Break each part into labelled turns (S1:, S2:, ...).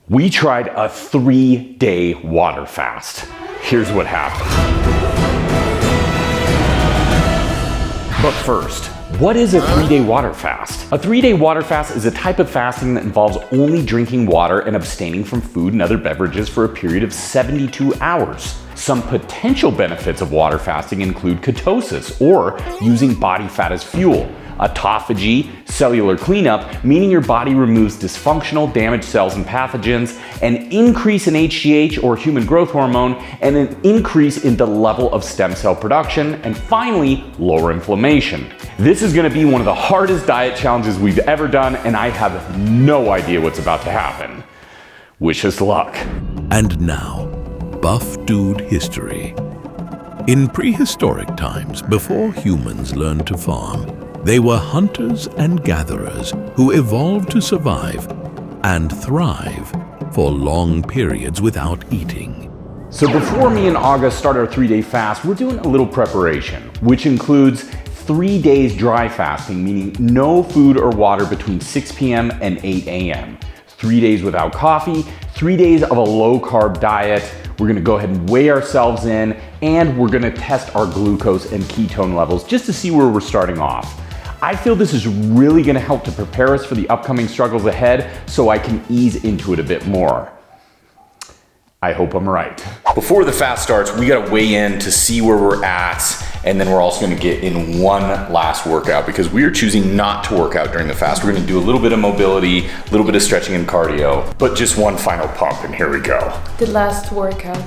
S1: We tried a 3-day water fast. Here's what happened. But first, what is a 3-day water fast? A 3-day water fast is a type of fasting that involves only drinking water and abstaining from food and other beverages for a period of 72 hours. Some potential benefits of water fasting include ketosis, or using body fat as fuel, autophagy, cellular cleanup, meaning your body removes dysfunctional, damaged cells and pathogens, an increase in HGH or human growth hormone, and an increase in the level of stem cell production, and finally, lower inflammation. This is gonna be one of the hardest diet challenges we've ever done, and I have no idea what's about to happen. Wish us luck.
S2: And now, Buff Dude History. In prehistoric times, before humans learned to farm, they were hunters and gatherers who evolved to survive and thrive for long periods without eating.
S1: So before me and August start our 3-day fast, we're doing a little preparation, which includes 3 days dry fasting, meaning no food or water between 6 p.m. and 8 a.m. 3 days without coffee, 3 days of a low-carb diet. We're gonna go ahead and weigh ourselves in, and we're gonna test our glucose and ketone levels just to see where we're starting off. I feel this is really gonna help to prepare us for the upcoming struggles ahead so I can ease into it a bit more. I hope I'm right. Before the fast starts, we gotta weigh in to see where we're at, and then we're also gonna get in one last workout because we are choosing not to work out during the fast. We're gonna do a little bit of mobility, a little bit of stretching and cardio, but just one final pump, and here we go.
S3: The last workout.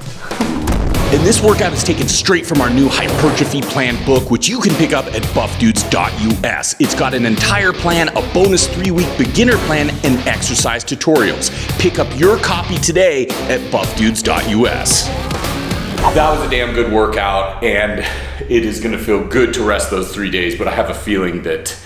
S1: And this workout is taken straight from our new hypertrophy plan book, which you can pick up at buffdudes.us. It's got an entire plan, a bonus 3-week beginner plan, and exercise tutorials. Pick up your copy today at buffdudes.us. That was a damn good workout, and it is gonna feel good to rest those 3 days, but I have a feeling that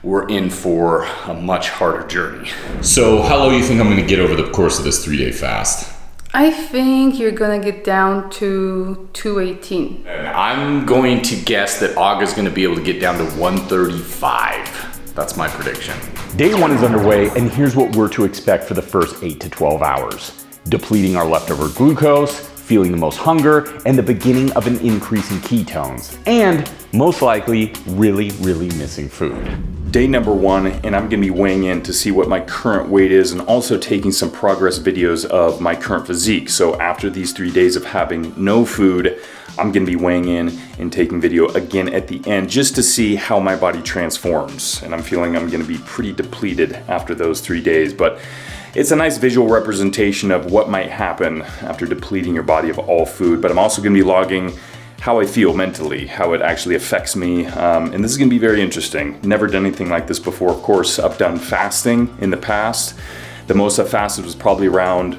S1: we're in for a much harder journey. So how low do you think I'm gonna get over the course of this 3-day fast?
S3: I think you're gonna get down to 218.
S1: And I'm going to guess that Aga's gonna be able to get down to 135. That's my prediction. Day 1 is underway, and here's what we're to expect for the first 8 to 12 hours. Depleting our leftover glucose, feeling the most hunger, and the beginning of an increase in ketones. And most likely, really missing food.
S4: Day number 1, and I'm gonna be weighing in to see what my current weight is and also taking some progress videos of my current physique. So after these 3 days of having no food, I'm gonna be weighing in and taking video again at the end just to see how my body transforms. And I'm feeling I'm gonna be pretty depleted after those 3 days, but it's a nice visual representation of what might happen after depleting your body of all food. But I'm also gonna be logging how I feel mentally, how it actually affects me. And this is gonna be very interesting. Never done anything like this before. Of course, I've done fasting in the past. The most I've fasted was probably around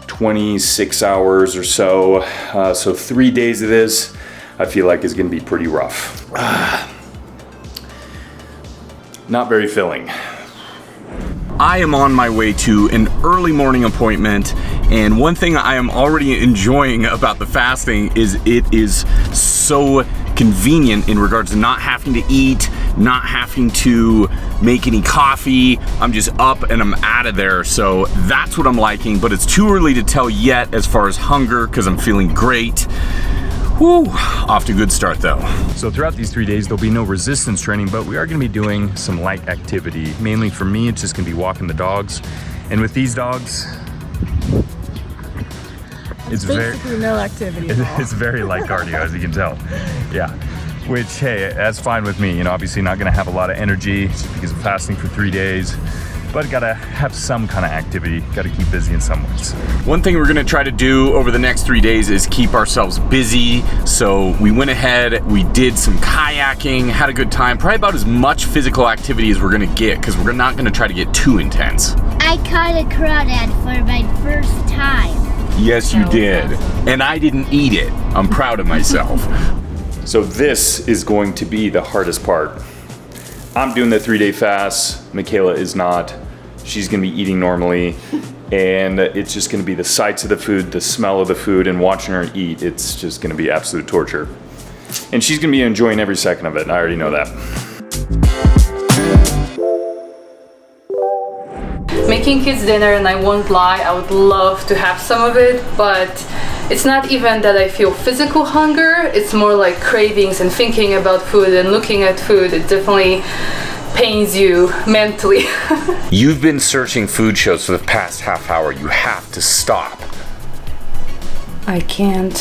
S4: 26 hours or so. So 3 days of this, I feel like is gonna be pretty rough. Not very filling.
S1: I am on my way to an early morning appointment, and one thing I am already enjoying about the fasting is it is so convenient in regards to not having to eat, not having to make any coffee. I'm just up and I'm out of there, so that's what I'm liking, but it's too early to tell yet as far as hunger because I'm feeling great. Whew, off to a good start though.
S5: So throughout these 3 days, there'll be no resistance training, but we are gonna be doing some light activity. Mainly for me, it's just gonna be walking the dogs. And with these dogs, it's
S6: basically no activity at all.
S5: It's very light cardio, as you can tell. Yeah, which, hey, that's fine with me. You know, obviously not gonna have a lot of energy just because of fasting for 3 days. But gotta have some kind of activity, gotta keep busy in some ways.
S1: One thing we're gonna try to do over the next 3 days is keep ourselves busy. So we went ahead, we did some kayaking, had a good time, probably about as much physical activity as we're gonna get because we're not gonna try to get too intense.
S7: I caught a crawdad for my first time.
S1: Yes, you did. And I didn't eat it. I'm proud of myself.
S4: So this is going to be the hardest part. I'm doing the 3-day fast, Michaela is not. She's gonna be eating normally, and it's just gonna be the sights of the food, the smell of the food, and watching her eat. It's just gonna be absolute torture. And she's gonna be enjoying every second of it, I already know that.
S3: making kids dinner, and I won't lie, I would love to have some of it, but it's not even that I feel physical hunger, it's more like cravings and thinking about food and looking at food. It definitely pains you mentally.
S1: You've been searching food shows for the past half hour. You have to stop.
S3: I can't.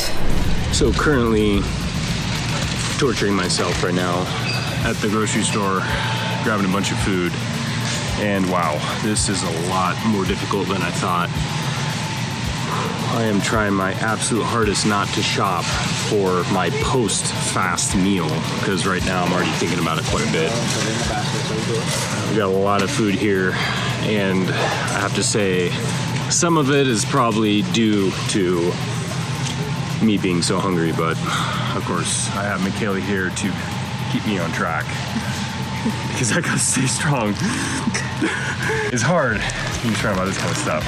S8: So currently torturing myself right now at the grocery store, grabbing a bunch of food, and wow, this is a lot more difficult than I thought. I am trying my absolute hardest not to shop for my post-fast meal, because right now I'm already thinking about it quite a bit. We got a lot of food here, and I have to say, some of it is probably due to me being so hungry, but of course I have Michaela here to keep me on track, because I gotta stay strong. It's hard when you're trying about this kind of stuff,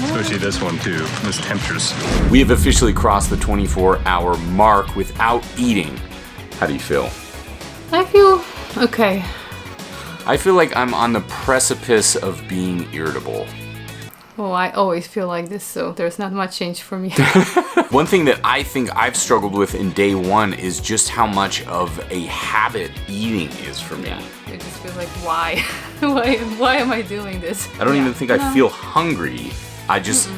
S8: especially this one too, this temptress.
S1: We have officially crossed the 24-hour mark without eating. How do you feel?
S3: I feel okay.
S1: I feel like I'm on the precipice of being irritable.
S3: Well, I always feel like this, so there's not much change for me.
S1: One thing that I think I've struggled with in day one is just how much of a habit eating is for me.
S3: Yeah, I just feel like, why? why am I doing this?
S1: I don't even think I feel hungry. I just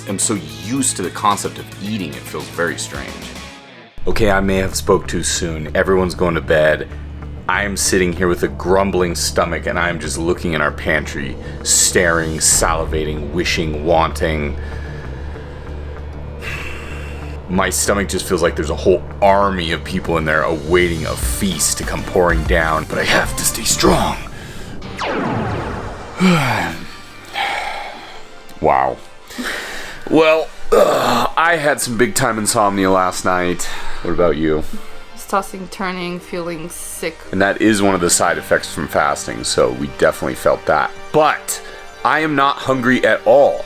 S1: am so used to the concept of eating, it feels very strange. Okay, I may have spoke too soon. Everyone's going to bed. I am sitting here with a grumbling stomach, and I am just looking in our pantry, staring, salivating, wishing, wanting. My stomach just feels like there's a whole army of people in there awaiting a feast to come pouring down, but I have to stay strong. Wow. Well, I had some big time insomnia last night. What about you?
S3: Tossing, turning, feeling sick.
S1: And that is one of the side effects from fasting, so we definitely felt that. But I am not hungry at all.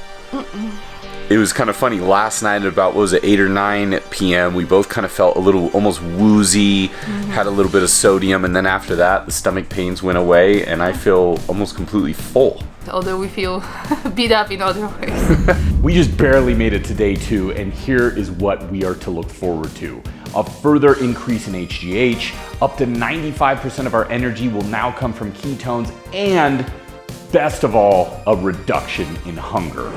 S1: It was kind of funny. Last night at about, what was it, 8 or 9 p.m., we both kind of felt a little almost woozy, had a little bit of sodium, and then after that, the stomach pains went away, and I feel almost completely full.
S3: Although we feel beat up in other ways.
S1: We just barely made it to day 2, and here is what we are to look forward to. A further increase in HGH, up to 95% of our energy will now come from ketones, and best of all, a reduction in hunger.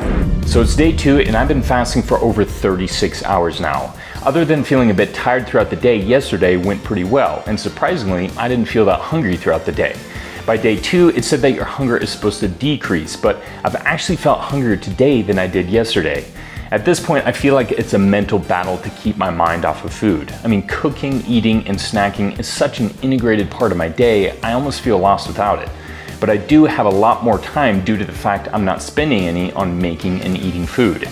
S9: So it's day 2, and I've been fasting for over 36 hours now. Other than feeling a bit tired throughout the day, yesterday went pretty well, and surprisingly, I didn't feel that hungry throughout the day. By day 2, it said that your hunger is supposed to decrease, but I've actually felt hungrier today than I did yesterday. At this point, I feel like it's a mental battle to keep my mind off of food. I mean, cooking, eating, and snacking is such an integrated part of my day, I almost feel lost without it. But I do have a lot more time due to the fact I'm not spending any on making and eating food.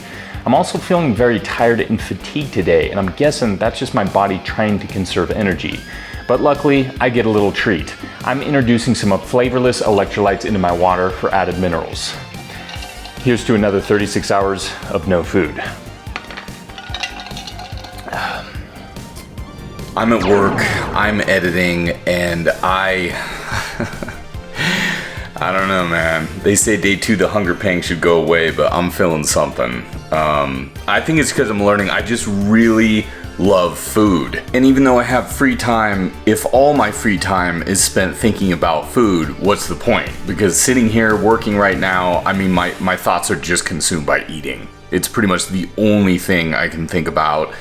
S9: I'm also feeling very tired and fatigued today, and I'm guessing that's just my body trying to conserve energy. But luckily, I get a little treat. I'm introducing some flavorless electrolytes into my water for added minerals. Here's to another 36 hours of no food.
S1: I'm at work, I'm editing, and I don't know, man. They say day 2 the hunger pang should go away, but I'm feeling something. I think it's because I'm learning I just really love food. And even though I have free time, if all my free time is spent thinking about food, what's the point? Because sitting here working right now, I mean, my thoughts are just consumed by eating. It's pretty much the only thing I can think about.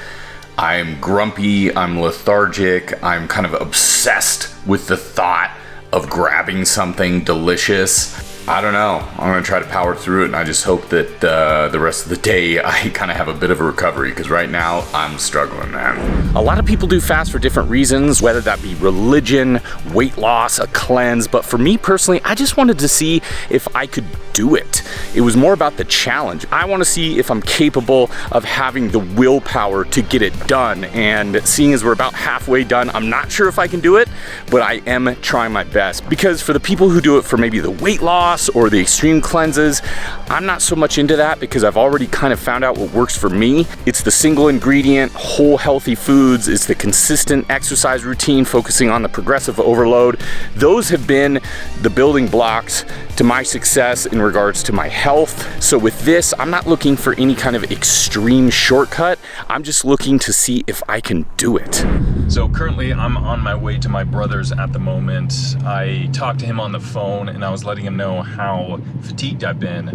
S1: I'm grumpy, I'm lethargic, I'm kind of obsessed with the thought of grabbing something delicious. I don't know. I'm gonna try to power through it, and I just hope that the rest of the day I kind of have a bit of a recovery, because right now I'm struggling, man. A lot of people do fast for different reasons, whether that be religion, weight loss, a cleanse, but for me personally, I just wanted to see if I could do it. It was more about the challenge. I want to see if I'm capable of having the willpower to get it done, and seeing as we're about halfway done, I'm not sure if I can do it, but I am trying my best. Because for the people who do it for maybe the weight loss or the extreme cleanses, I'm not so much into that, because I've already kind of found out what works for me. It's the single ingredient, whole healthy foods, it's the consistent exercise routine focusing on the progressive overload. Those have been the building blocks to my success in regards to my health. So with this, I'm not looking for any kind of extreme shortcut. I'm just looking to see if I can do it.
S5: So currently I'm on my way to my brother's at the moment. I talked to him on the phone and I was letting him know how fatigued I've been.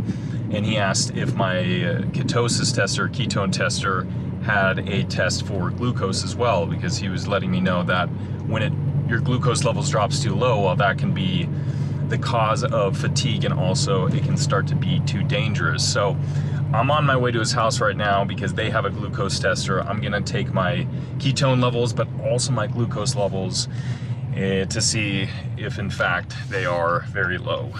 S5: And he asked if my ketosis tester, ketone tester, had a test for glucose as well, because he was letting me know that when your glucose levels drops too low, well, that can be the cause of fatigue, and also it can start to be too dangerous. So I'm on my way to his house right now because they have a glucose tester. I'm gonna take my ketone levels, but also my glucose levels to see if in fact they are very low.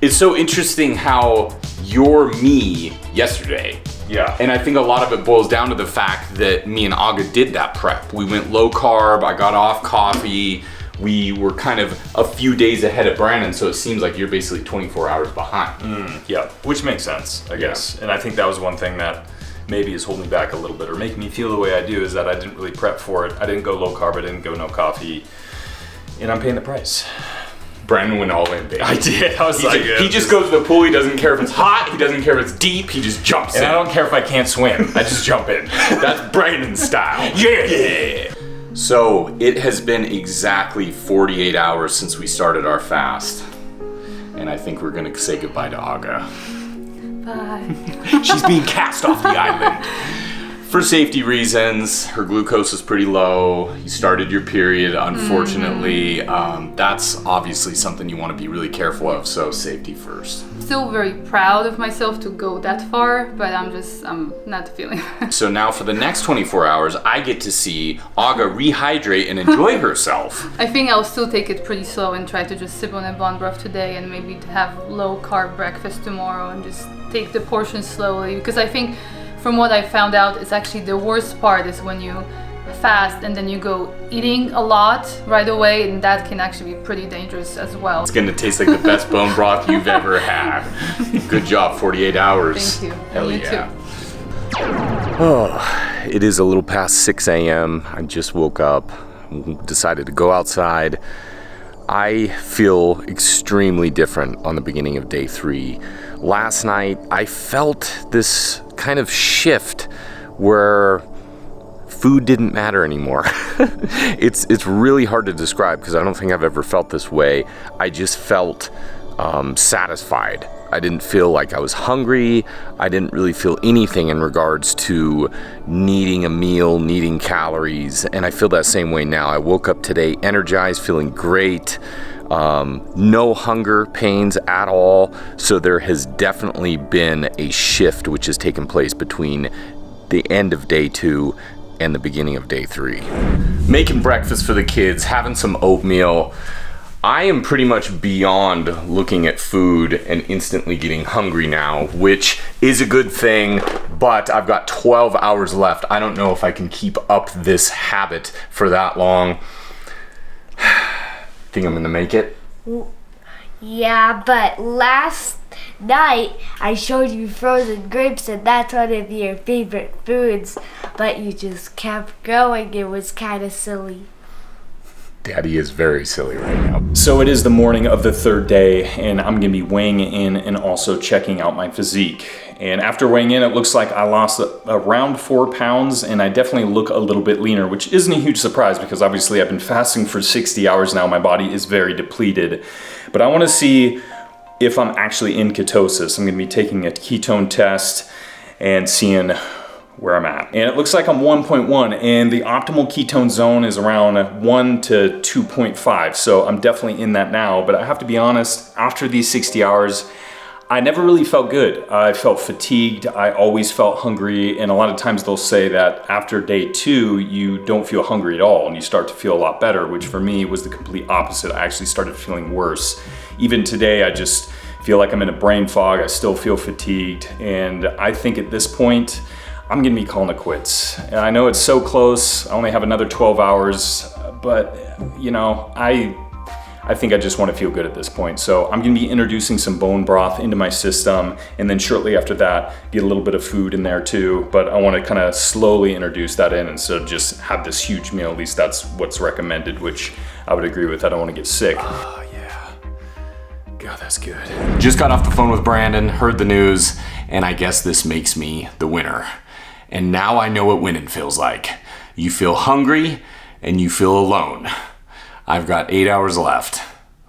S1: It's so interesting how you're me yesterday.
S5: Yeah.
S1: And I think a lot of it boils down to the fact that me and Aga did that prep. We went low carb, I got off coffee, we were kind of a few days ahead of Brandon, so it seems like you're basically 24 hours behind.
S5: Yeah, which makes sense, I guess. And I think that was one thing that maybe is holding me back a little bit or making me feel the way I do, is that I didn't really prep for it. I didn't go low carb, I didn't go no coffee, and I'm paying the price.
S1: Brandon went all in, baby.
S5: I did. I was
S1: he just goes to the pool. He doesn't care if it's hot. He doesn't care if it's deep. He just jumps in.
S5: And I don't care if I can't swim. I just jump in.
S1: That's Brandon's style.
S5: Yeah.
S1: So it has been exactly 48 hours since we started our fast. And I think we're going to say goodbye to Aga.
S3: Bye.
S1: She's being cast off the island. For safety reasons, her glucose is pretty low. You started your period, unfortunately. That's obviously something you want to be really careful of, so safety first.
S3: Still very proud of myself to go that far, but I'm not feeling it.
S1: So now for the next 24 hours, I get to see Aga rehydrate and enjoy herself.
S3: I think I'll still take it pretty slow and try to just sip on a bone broth today and maybe have low carb breakfast tomorrow and just take the portions slowly, because I think from what I found out, it's actually the worst part is when you fast and then you go eating a lot right away, and that can actually be pretty dangerous as well.
S1: It's gonna taste like the best bone broth you've ever had. Good job, 48 hours.
S3: Thank you.
S1: Hell
S3: You
S1: yeah.
S3: too.
S1: Oh, it is a little past 6 a.m. I just woke up, decided to go outside. I feel extremely different on the beginning of day 3. Last night, I felt this kind of shift where food didn't matter anymore. It's really hard to describe because I don't think I've ever felt this way. I just felt satisfied. I didn't feel like I was hungry. I didn't really feel anything in regards to needing a meal, needing calories, and I feel that same way now. I woke up today energized, feeling great. No hunger pains at all. So there has definitely been a shift which has taken place between the end of day 2 and the beginning of day 3. Making breakfast for the kids, having some oatmeal. I am pretty much beyond looking at food and instantly getting hungry now, which is a good thing, but I've got 12 hours left. I don't know if I can keep up this habit for that long. Think I'm gonna make it?
S7: Yeah, but last night I showed you frozen grapes and that's one of your favorite foods, but you just kept going. It was kind of silly.
S1: Daddy is very silly right now.
S4: So it is the morning of the 3rd day, and I'm gonna be weighing in and also checking out my physique. And after weighing in, it looks like I lost around 4 pounds, and I definitely look a little bit leaner, which isn't a huge surprise because obviously I've been fasting for 60 hours now. My body is very depleted. But I wanna see if I'm actually in ketosis. I'm gonna be taking a ketone test and seeing where I'm at. And it looks like I'm 1.1, and the optimal ketone zone is around 1 to 2.5. So I'm definitely in that now, but I have to be honest, after these 60 hours, I never really felt good. I felt fatigued, I always felt hungry, and a lot of times they'll say that after day 2, you don't feel hungry at all, and you start to feel a lot better, which for me was the complete opposite. I actually started feeling worse. Even today, I just feel like I'm in a brain fog, I still feel fatigued, and I think at this point, I'm gonna be calling it quits. And I know it's so close, I only have another 12 hours, but you know, I I think I just want to feel good at this point. So I'm going to be introducing some bone broth into my system, and then shortly after that, get a little bit of food in there too. But I want to kind of slowly introduce that in instead of just have this huge meal. At least that's what's recommended, which I would agree with. I don't want to get sick. Oh yeah, God, that's good.
S10: Just got off the phone with Brandon, heard the news, and I guess this makes me the winner. And now I know what winning feels like. You feel hungry and you feel alone. I've got 8 hours left.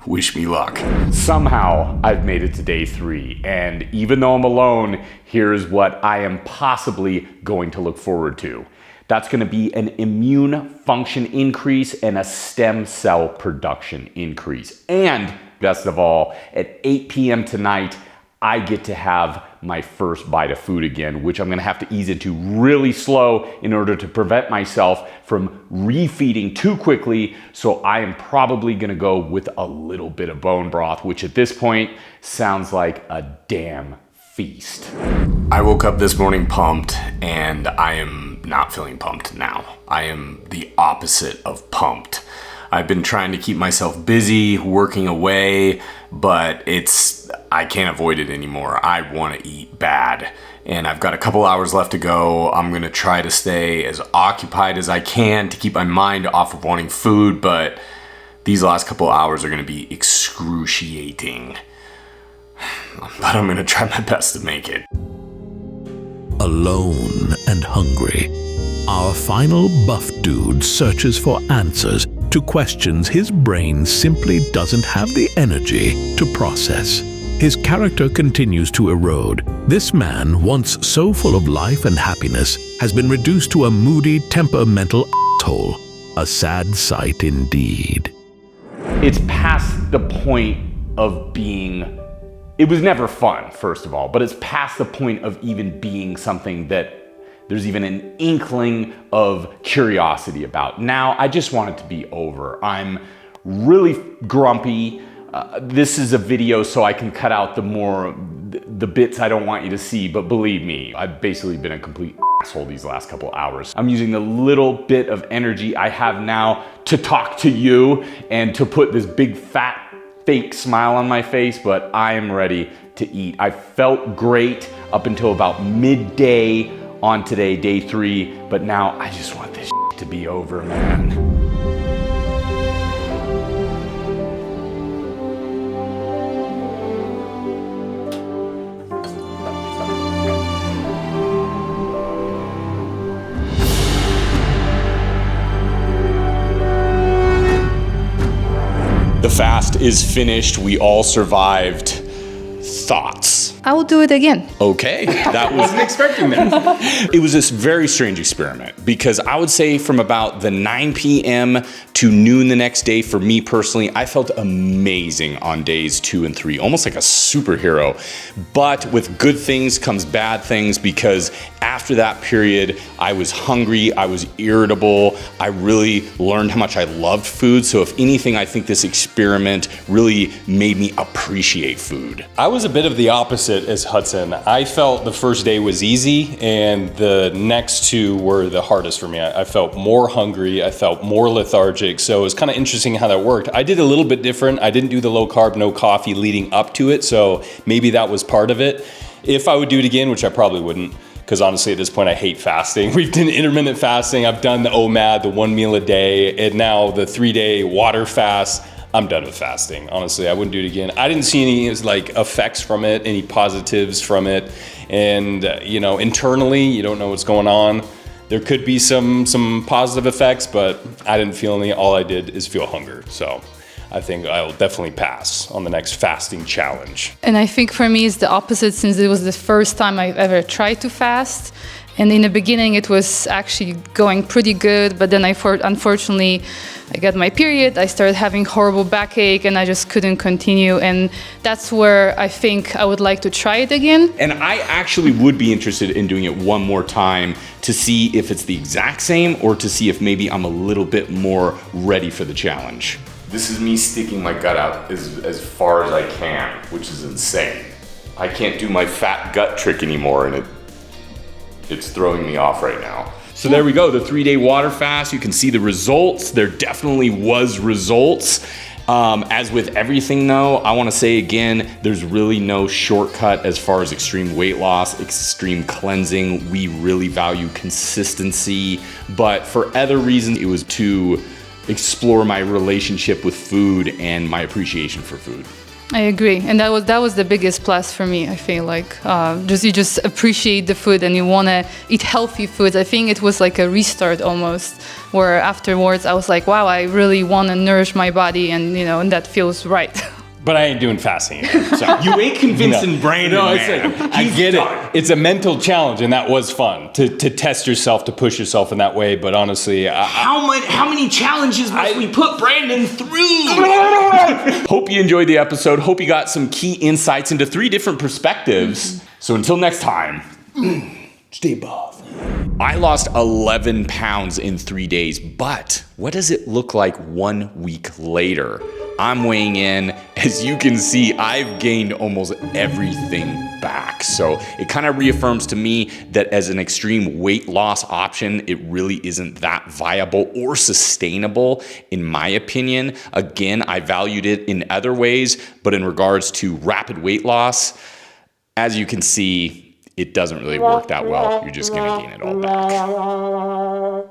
S10: Wish me luck.
S1: Somehow I've made it to day 3, and even though I'm alone, here's what I am possibly going to look forward to. That's going to be an immune function increase and a stem cell production increase. And best of all, at 8 p.m. tonight, I get to have my first bite of food again, which I'm gonna have to ease into really slow in order to prevent myself from refeeding too quickly. So I am probably gonna go with a little bit of bone broth, which at this point sounds like a damn feast.
S10: I woke up this morning pumped, and I am not feeling pumped now. I am the opposite of pumped. I've been trying to keep myself busy, working away, but I can't avoid it anymore. I want to eat bad. And I've got a couple hours left to go. I'm gonna try to stay as occupied as I can to keep my mind off of wanting food, but these last couple hours are gonna be excruciating. But I'm gonna try my best to make it.
S2: Alone and hungry, our final buff dude searches for answers to questions his brain simply doesn't have the energy to process. His character continues to erode. This man, once so full of life and happiness, has been reduced to a moody, temperamental asshole. A sad sight indeed.
S1: It's past the point of being, it was never fun, first of all, but it's past the point of even being something that there's even an inkling of curiosity about. Now, I just want it to be over. I'm really grumpy. This is a video so I can cut out the bits I don't want you to see, but believe me, I've basically been a complete asshole these last couple hours. I'm using the little bit of energy I have now to talk to you and to put this big fat fake smile on my face, but I am ready to eat. I felt great up until about midday on today, day 3, but now I just want this to be over, man. The fast is finished. We all survived. Thoughts?
S3: I will do it again.
S1: Okay, that was
S4: Wasn't expecting that.
S1: It was this very strange experiment because I would say from about the 9 p.m. to noon the next day, for me personally, I felt amazing on days 2 and 3, almost like a superhero. But with good things comes bad things, because after that period, I was hungry, I was irritable, I really learned how much I loved food. So if anything, I think this experiment really made me appreciate food.
S4: I was a bit of the opposite as Hudson. I felt the first day was easy and the next 2 were the hardest for me. I felt more hungry, I felt more lethargic, so it was kind of interesting how that worked. I did a little bit different. I didn't do the low carb, no coffee leading up to it, so maybe that was part of it. If I would do it again, which I probably wouldn't, because honestly at this point I hate fasting. We've done intermittent fasting, I've done the OMAD, the 1 meal a day, and now the 3-day water fast. I'm done with fasting. Honestly, I wouldn't do it again. I didn't see any effects from it, any positives from it. And internally, you don't know what's going on. There could be some positive effects, but I didn't feel any. All I did is feel hunger. So I think I'll definitely pass on the next fasting challenge.
S3: And I think for me it's the opposite, since it was the first time I've ever tried to fast. And in the beginning it was actually going pretty good, but then unfortunately I got my period, I started having horrible backache, and I just couldn't continue. And that's where I think I would like to try it again.
S1: And I actually would be interested in doing it one more time to see if it's the exact same, or to see if maybe I'm a little bit more ready for the challenge. This is me sticking my gut out as far as I can, which is insane. I can't do my fat gut trick anymore, and it's throwing me off right now. So there we go, the 3-day water fast. You can see the results. There definitely was results. As with everything though, I want to say again, there's really no shortcut as far as extreme weight loss, extreme cleansing. We really value consistency, but for other reasons, it was to explore my relationship with food and my appreciation for food.
S3: I agree, and that was the biggest plus for me. I feel like you just appreciate the food and you want to eat healthy foods. I think it was like a restart almost, where afterwards I was like, wow, I really want to nourish my body, and and that feels right.
S8: But I ain't doing fasting again. So.
S1: You ain't convincing Brandon,
S8: No,
S1: man.
S8: it's I get it. It's a mental challenge, and that was fun to test yourself, to push yourself in that way. But honestly,
S1: How many challenges must we put Brandon through? Hope you enjoyed the episode. Hope you got some key insights into 3 different perspectives. So until next time, stay buff. I lost 11 pounds in 3 days, but what does it look like 1 week later? I'm weighing in. As you can see, I've gained almost everything back. So it kind of reaffirms to me that as an extreme weight loss option, it really isn't that viable or sustainable, in my opinion. Again, I valued it in other ways, but in regards to rapid weight loss, as you can see, it doesn't really work that well. You're just gonna gain it all back.